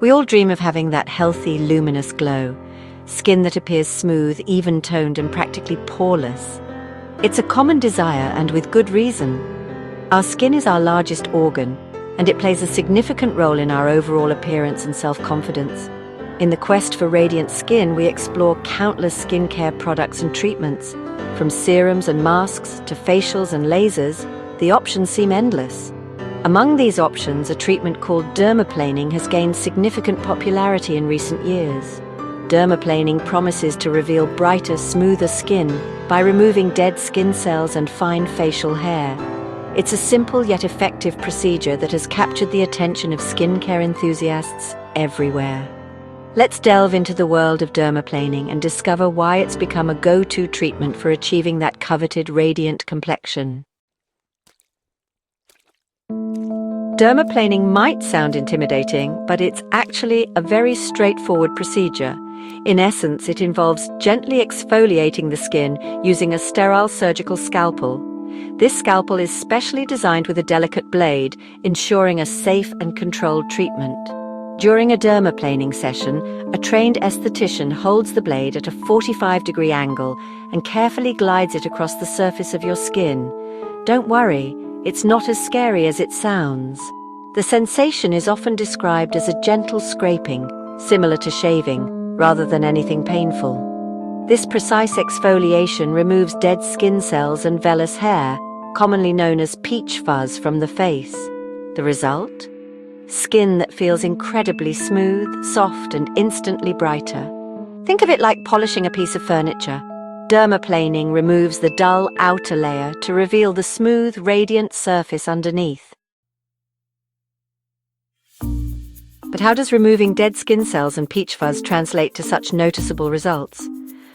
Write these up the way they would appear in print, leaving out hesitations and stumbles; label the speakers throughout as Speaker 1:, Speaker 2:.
Speaker 1: We all dream of having that healthy, luminous glow, skin that appears smooth, even-toned, and practically poreless. It's a common desire, and with good reason. Our skin is our largest organ, and it plays a significant role in our overall appearance and self-confidence. In the quest for radiant skin, we explore countless skincare products and treatments. From serums and masks to facials and lasers, the options seem endless. Among these options, a treatment called dermaplaning has gained significant popularity in recent years. Dermaplaning promises to reveal brighter, smoother skin by removing dead skin cells and fine facial hair. It's a simple yet effective procedure that has captured the attention of skincare enthusiasts everywhere. Let's delve into the world of dermaplaning and discover why it's become a go-to treatment for achieving that coveted radiant complexion. Dermaplaning might sound intimidating, but it's actually a very straightforward procedure. In essence, it involves gently exfoliating the skin using a sterile surgical scalpel. This scalpel is specially designed with a delicate blade, ensuring a safe and controlled treatment. During a dermaplaning session, a trained esthetician holds the blade at a 45-degree angle and carefully glides it across the surface of your skin. Don't worry, it's not as scary as it sounds. The sensation is often described as a gentle scraping, similar to shaving, rather than anything painful. This precise exfoliation removes dead skin cells and vellus hair, commonly known as peach fuzz, from the face. The result? Skin that feels incredibly smooth, soft, and instantly brighter. Think of it like polishing a piece of furniture. Dermaplaning removes the dull outer layer to reveal the smooth, radiant surface underneath. But how does removing dead skin cells and peach fuzz translate to such noticeable results?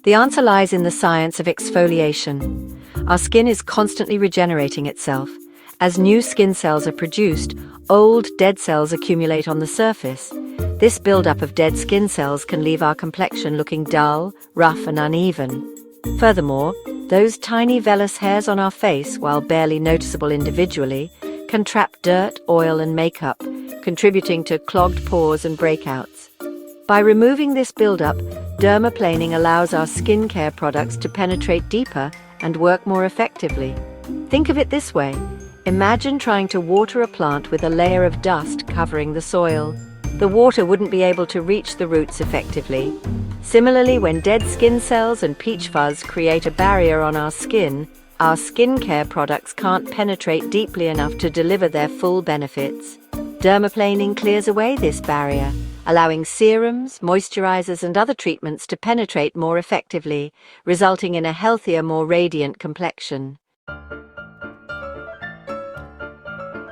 Speaker 1: The answer lies in the science of exfoliation. Our skin is constantly regenerating itself. As new skin cells are produced, old, dead cells accumulate on the surface. This buildup of dead skin cells can leave our complexion looking dull, rough, and uneven. Furthermore, those tiny vellus hairs on our face, while barely noticeable individually, can trap dirt, oil, and makeup, contributing to clogged pores and breakouts. By removing this buildup, dermaplaning allows our skincare products to penetrate deeper and work more effectively. Think of it this way. Imagine trying to water a plant with a layer of dust covering the soil. The water wouldn't be able to reach the roots effectively. Similarly, when dead skin cells and peach fuzz create a barrier on our skincare products can't penetrate deeply enough to deliver their full benefits. Dermaplaning clears away this barrier, allowing serums, moisturizers, and other treatments to penetrate more effectively, resulting in a healthier, more radiant complexion.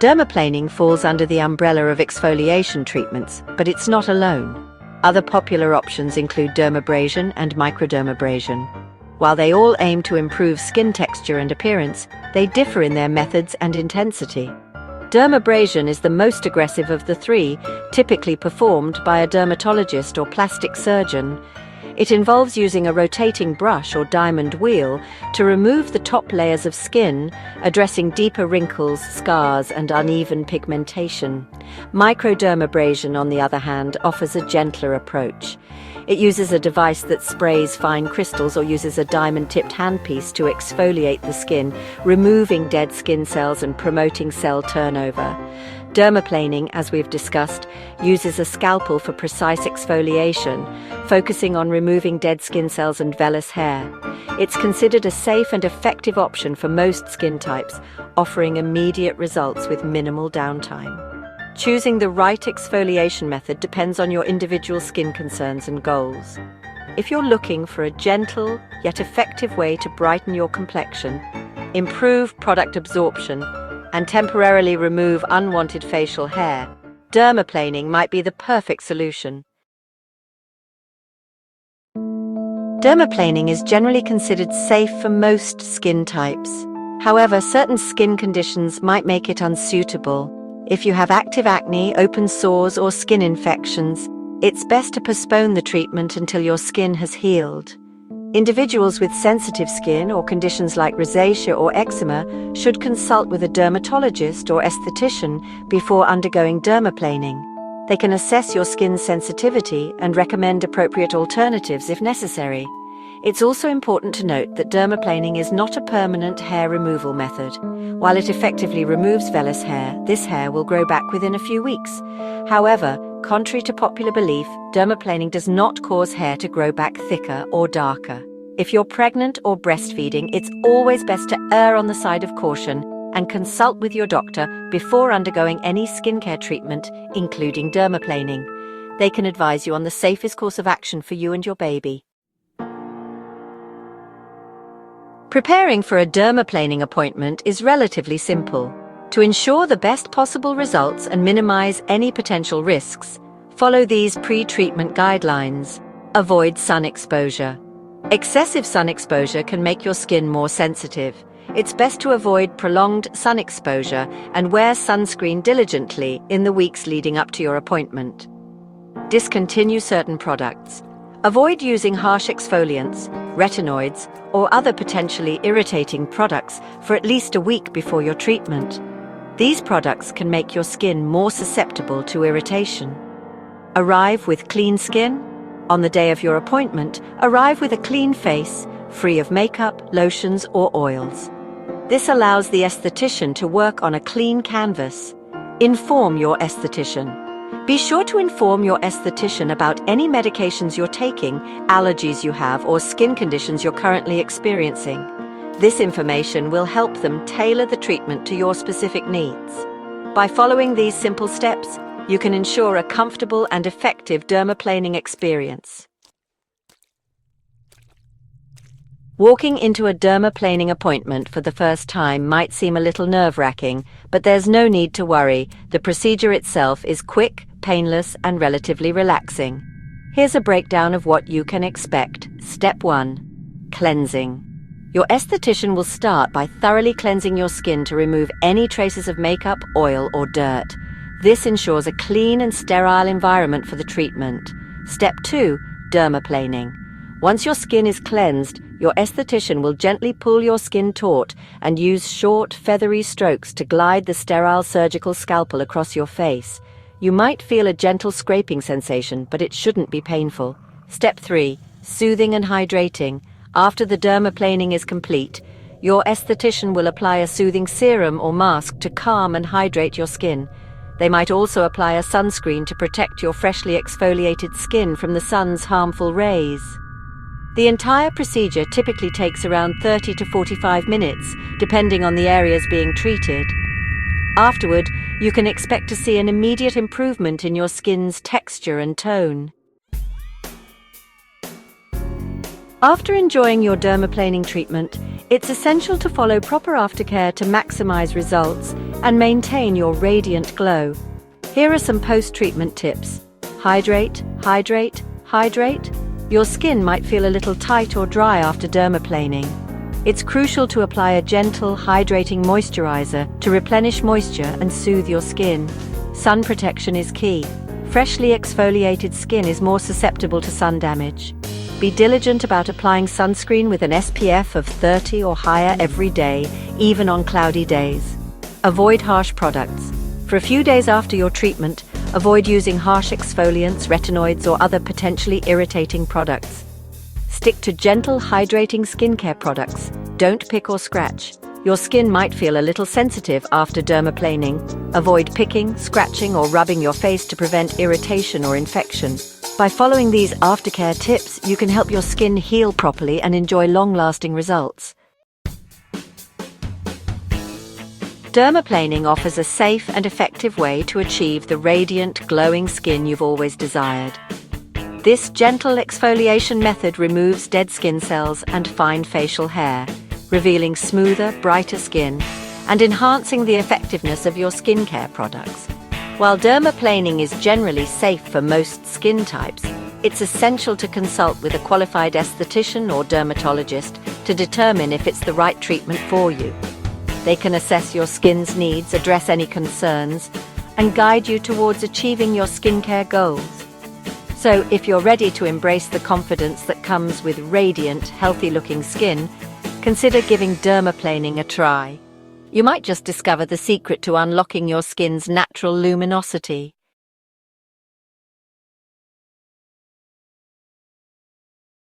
Speaker 1: Dermaplaning falls under the umbrella of exfoliation treatments, but it's not alone. Other popular options include dermabrasion and microdermabrasion. While they all aim to improve skin texture and appearance, they differ in their methods and intensity. Dermabrasion is the most aggressive of the three, typically performed by a dermatologist or plastic surgeon. It involves using a rotating brush or diamond wheel to remove the top layers of skin, addressing deeper wrinkles, scars, and uneven pigmentation. Microdermabrasion, on the other hand, offers a gentler approach. It uses a device that sprays fine crystals or uses a diamond-tipped handpiece to exfoliate the skin, removing dead skin cells and promoting cell turnover. Dermaplaning, as we've discussed, uses a scalpel for precise exfoliation, focusing on removing dead skin cells and vellus hair. It's considered a safe and effective option for most skin types, offering immediate results with minimal downtime. Choosing the right exfoliation method depends on your individual skin concerns and goals. If you're looking for a gentle yet effective way to brighten your complexion, improve product absorption, and temporarily remove unwanted facial hair, dermaplaning might be the perfect solution. Dermaplaning is generally considered safe for most skin types. However, certain skin conditions might make it unsuitable. If you have active acne, open sores, or skin infections, it's best to postpone the treatment until your skin has healed. Individuals with sensitive skin or conditions like rosacea or eczema should consult with a dermatologist or esthetician before undergoing dermaplaning. They can assess your skin's sensitivity and recommend appropriate alternatives if necessary. It's also important to note that dermaplaning is not a permanent hair removal method. While it effectively removes vellus hair, this hair will grow back within a few weeks. However, contrary to popular belief, dermaplaning does not cause hair to grow back thicker or darker. If you're pregnant or breastfeeding, it's always best to err on the side of caution and consult with your doctor before undergoing any skincare treatment, including dermaplaning. They can advise you on the safest course of action for you and your baby. Preparing for a dermaplaning appointment is relatively simple. To ensure the best possible results and minimize any potential risks, follow these pre-treatment guidelines. Avoid sun exposure. Excessive sun exposure can make your skin more sensitive. It's best to avoid prolonged sun exposure and wear sunscreen diligently in the weeks leading up to your appointment. Discontinue certain products. Avoid using harsh exfoliants, retinoids, or other potentially irritating products for at least a week before your treatment. These products can make your skin more susceptible to irritation. Arrive with clean skin. On the day of your appointment, arrive with a clean face, free of makeup, lotions, or oils. This allows the esthetician to work on a clean canvas. Inform your esthetician. Be sure to inform your esthetician about any medications you're taking, allergies you have, or skin conditions you're currently experiencing. This information will help them tailor the treatment to your specific needs. By following these simple steps, you can ensure a comfortable and effective dermaplaning experience. Walking into a dermaplaning appointment for the first time might seem a little nerve-wracking, but there's no need to worry. The procedure itself is quick, painless, and relatively relaxing. Here's a breakdown of what you can expect. Step 1. Cleansing. Your esthetician will start by thoroughly cleansing your skin to remove any traces of makeup, oil, or dirt. This ensures a clean and sterile environment for the treatment. Step 2. Dermaplaning. Once your skin is cleansed, your esthetician will gently pull your skin taut and use short, feathery strokes to glide the sterile surgical scalpel across your face. You might feel a gentle scraping sensation, but it shouldn't be painful. Step 3. Soothing and hydrating. After the dermaplaning is complete, your esthetician will apply a soothing serum or mask to calm and hydrate your skin. They might also apply a sunscreen to protect your freshly exfoliated skin from the sun's harmful rays. The entire procedure typically takes around 30 to 45 minutes, depending on the areas being treated. Afterward, you can expect to see an immediate improvement in your skin's texture and tone. After enjoying your dermaplaning treatment, it's essential to follow proper aftercare to maximize results and maintain your radiant glow. Here are some post-treatment tips. Hydrate, hydrate, hydrate. Your skin might feel a little tight or dry after dermaplaning. It's crucial to apply a gentle, hydrating moisturizer to replenish moisture and soothe your skin. Sun protection is key. Freshly exfoliated skin is more susceptible to sun damage. Be diligent about applying sunscreen with an SPF of 30 or higher every day, even on cloudy days. Avoid harsh products. For a few days after your treatment, avoid using harsh exfoliants, retinoids, or other potentially irritating products. Stick to gentle, hydrating skincare products. Don't pick or scratch. Your skin might feel a little sensitive after dermaplaning. Avoid picking, scratching, or rubbing your face to prevent irritation or infection. By following these aftercare tips, you can help your skin heal properly and enjoy long-lasting results. Dermaplaning offers a safe and effective way to achieve the radiant, glowing skin you've always desired. This gentle exfoliation method removes dead skin cells and fine facial hair, revealing smoother, brighter skin and enhancing the effectiveness of your skincare products. While dermaplaning is generally safe for most skin types, it's essential to consult with a qualified esthetician or dermatologist to determine if it's the right treatment for you. They can assess your skin's needs, address any concerns, and guide you towards achieving your skincare goals. So, if you're ready to embrace the confidence that comes with radiant, healthy-looking skin, consider giving dermaplaning a try. You might just discover the secret to unlocking your skin's natural luminosity.